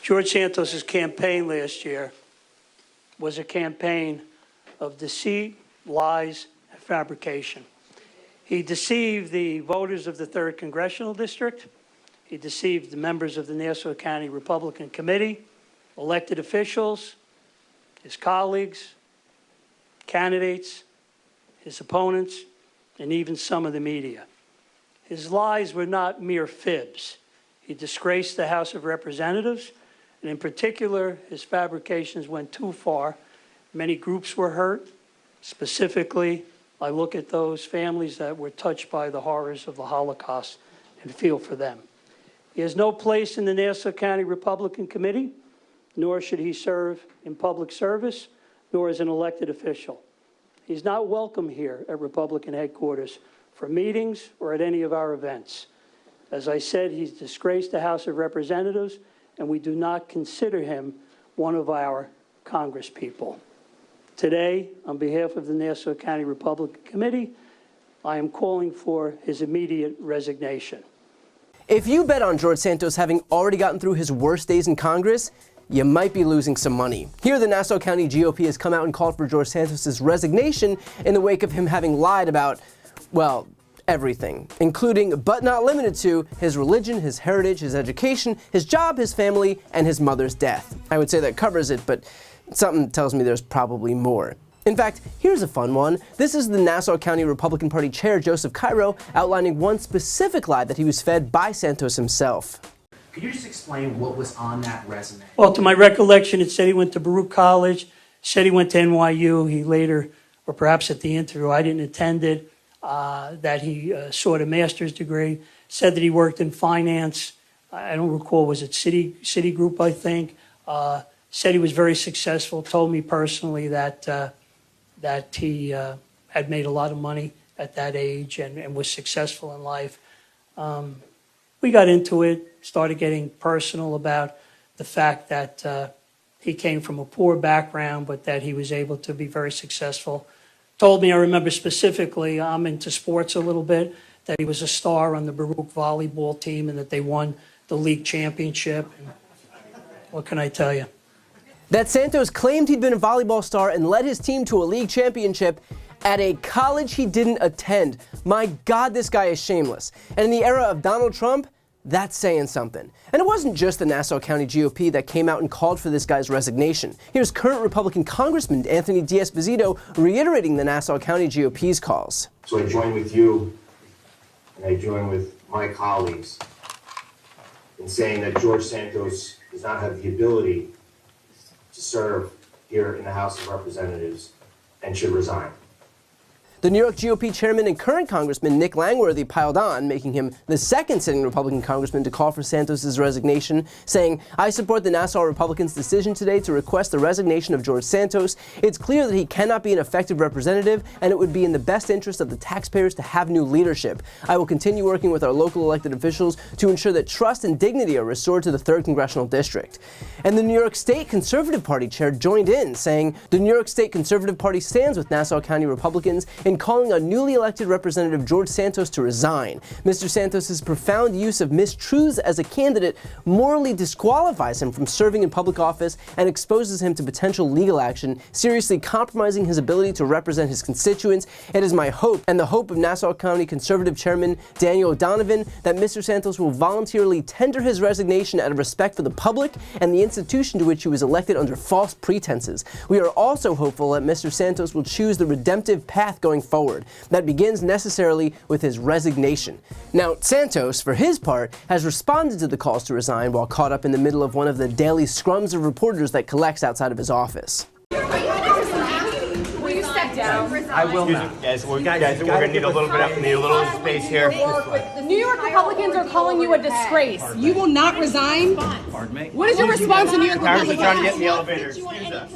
George Santos' campaign last year was a campaign of deceit, lies, and fabrication. He deceived the voters of the 3rd Congressional District. He deceived the members of the Nassau County Republican Committee, elected officials, his colleagues, candidates, his opponents, and even some of the media. His lies were not mere fibs. He disgraced the House of Representatives, and in particular, his fabrications went too far. Many groups were hurt. Specifically, I look at those families that were touched by the horrors of the Holocaust and feel for them. He has no place in the Nassau County Republican Committee, nor should he serve in public service, nor as an elected official. He's not welcome here at Republican headquarters for meetings or at any of our events. As I said, he's disgraced the House of Representatives, and we do not consider him one of our congresspeople. Today, on behalf of the Nassau County Republican Committee, I am calling for his immediate resignation. If you bet on George Santos having already gotten through his worst days in Congress, you might be losing some money. Here, the Nassau County GOP has come out and called for George Santos' resignation in the wake of him having lied about, well, everything, including but not limited to his religion, his heritage, his education, his job, his family, and his mother's death. I would say that covers it, but something tells me there's probably more. In fact, here's a fun one. This is the Nassau County Republican Party Chair, Joseph Cairo, outlining one specific lie that he was fed by Santos himself. Could you just explain what was on that resume? Well, to my recollection, it said he went to Baruch College, said he went to NYU. He later, or perhaps at the interview, I didn't attend it, that he sought a master's degree, said that he worked in finance. I don't recall, was it Citigroup, I think. Said he was very successful, told me personally that he had made a lot of money at that age and was successful in life. We got into it, started getting personal about the fact that he came from a poor background, but that he was able to be very successful. Told me, I remember specifically, I'm into sports a little bit, that he was a star on the Baruch volleyball team and that they won the league championship. And what can I tell you? That Santos claimed he'd been a volleyball star and led his team to a league championship at a college he didn't attend. My God, this guy is shameless. And in the era of Donald Trump, that's saying something. And it wasn't just the Nassau County GOP that came out and called for this guy's resignation. Here's current Republican Congressman Anthony D'Esposito reiterating the Nassau County GOP's calls. So I join with you, and I join with my colleagues in saying that George Santos does not have the ability to serve here in the House of Representatives and should resign. The New York GOP chairman and current Congressman Nick Langworthy piled on, making him the second sitting Republican congressman to call for Santos' resignation, saying, "I support the Nassau Republicans' decision today to request the resignation of George Santos. It's clear that he cannot be an effective representative, and it would be in the best interest of the taxpayers to have new leadership. I will continue working with our local elected officials to ensure that trust and dignity are restored to the 3rd Congressional District." And the New York State Conservative Party chair joined in, saying, "The New York State Conservative Party stands with Nassau County Republicans in calling on newly elected Representative George Santos to resign. Mr. Santos' profound use of mistruths as a candidate morally disqualifies him from serving in public office and exposes him to potential legal action, seriously compromising his ability to represent his constituents. It is my hope, and the hope of Nassau County Conservative Chairman Daniel O'Donovan, that Mr. Santos will voluntarily tender his resignation out of respect for the public and the institution to which he was elected under false pretenses. We are also hopeful that Mr. Santos will choose the redemptive path going forward. That begins necessarily with his resignation." Now, Santos, for his part, has responded to the calls to resign while caught up in the middle of one of the daily scrums of reporters that collects outside of his office. Will you step down? I will not. Guys, we're gonna need a little space here. The New York Republicans are calling you a disgrace. You will not resign? Pardon me? What is your response to New York Congress is Republicans? trying to get in the elevator. Excuse us.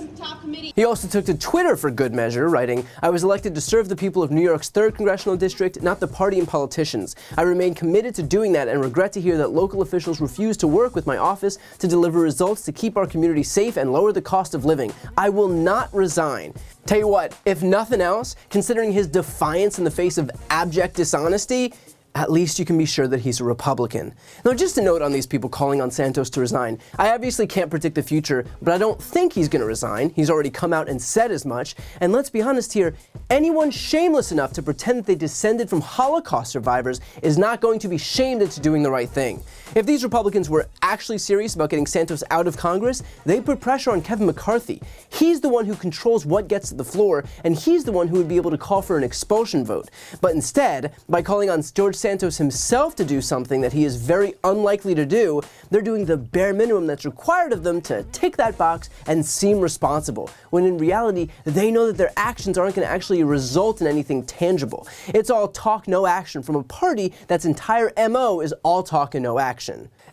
He also took to Twitter for good measure, writing, "I was elected to serve the people of New York's 3rd Congressional District, not the party and politicians. I remain committed to doing that and regret to hear that local officials refuse to work with my office to deliver results to keep our community safe and lower the cost of living. I will not resign." Tell you what, if nothing else, considering his defiance in the face of abject dishonesty, at least you can be sure that he's a Republican. Now, just a note on these people calling on Santos to resign. I obviously can't predict the future, but I don't think he's going to resign. He's already come out and said as much. And let's be honest here, anyone shameless enough to pretend that they descended from Holocaust survivors is not going to be shamed into doing the right thing. If these Republicans were actually serious about getting Santos out of Congress, they'd put pressure on Kevin McCarthy. He's the one who controls what gets to the floor, and he's the one who would be able to call for an expulsion vote. But instead, by calling on George Santos himself to do something that he is very unlikely to do, they're doing the bare minimum that's required of them to tick that box and seem responsible, when in reality, they know that their actions aren't going to actually result in anything tangible. It's all talk, no action from a party that's entire MO is all talk and no action.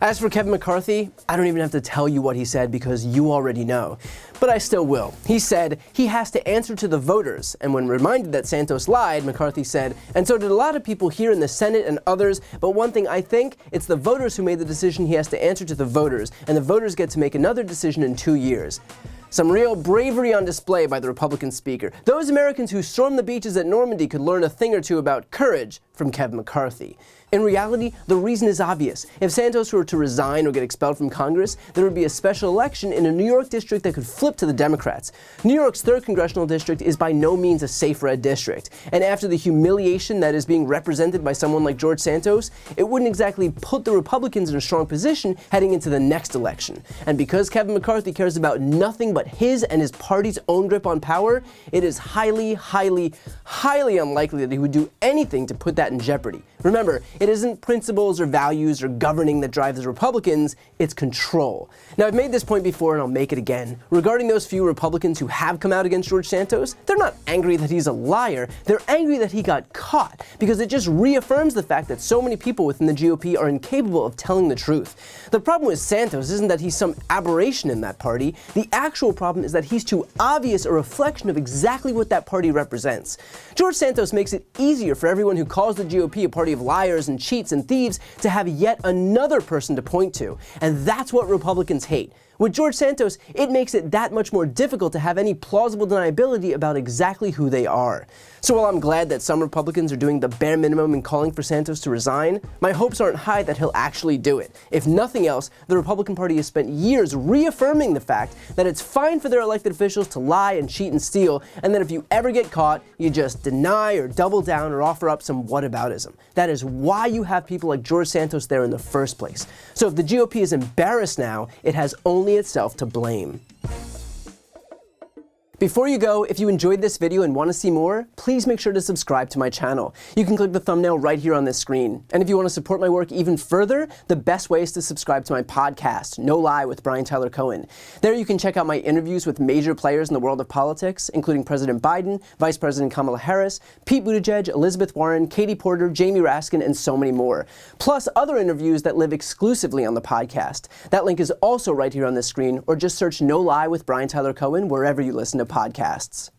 As for Kevin McCarthy, I don't even have to tell you what he said because you already know. But I still will. He said he has to answer to the voters, and when reminded that Santos lied, McCarthy said, and so did a lot of people here in the Senate and others, but one thing I think, it's the voters who made the decision. He has to answer to the voters, and the voters get to make another decision in 2 years. Some real bravery on display by the Republican speaker. Those Americans who stormed the beaches at Normandy could learn a thing or two about courage from Kevin McCarthy. In reality, the reason is obvious. If Santos were to resign or get expelled from Congress, there would be a special election in a New York district that could flip to the Democrats. New York's 3rd congressional district is by no means a safe red district, and after the humiliation that is being represented by someone like George Santos, it wouldn't exactly put the Republicans in a strong position heading into the next election. And because Kevin McCarthy cares about nothing but his and his party's own grip on power, it is highly, highly, highly unlikely that he would do anything to put that in jeopardy. Remember, it isn't principles or values or governing that drives the Republicans, it's control. Now, I've made this point before and I'll make it again. Regarding those few Republicans who have come out against George Santos, they're not angry that he's a liar, they're angry that he got caught, because it just reaffirms the fact that so many people within the GOP are incapable of telling the truth. The problem with Santos isn't that he's some aberration in that party, the actual problem is that he's too obvious a reflection of exactly what that party represents. George Santos makes it easier for everyone who calls the GOP a party of liars and cheats and thieves to have yet another person to point to, and that's what Republicans hate. With George Santos, it makes it that much more difficult to have any plausible deniability about exactly who they are. So while I'm glad that some Republicans are doing the bare minimum in calling for Santos to resign, my hopes aren't high that he'll actually do it. If nothing else, the Republican Party has spent years reaffirming the fact that it's fine for their elected officials to lie and cheat and steal, and that if you ever get caught, you just deny or double down or offer up some whataboutism. That is why you have people like George Santos there in the first place. So if the GOP is embarrassed now, it has only itself to blame. Before you go, if you enjoyed this video and want to see more, please make sure to subscribe to my channel. You can click the thumbnail right here on this screen. And if you want to support my work even further, the best way is to subscribe to my podcast, No Lie with Brian Tyler Cohen. There you can check out my interviews with major players in the world of politics, including President Biden, Vice President Kamala Harris, Pete Buttigieg, Elizabeth Warren, Katie Porter, Jamie Raskin, and so many more. Plus other interviews that live exclusively on the podcast. That link is also right here on this screen, or just search No Lie with Brian Tyler Cohen wherever you listen to podcasts.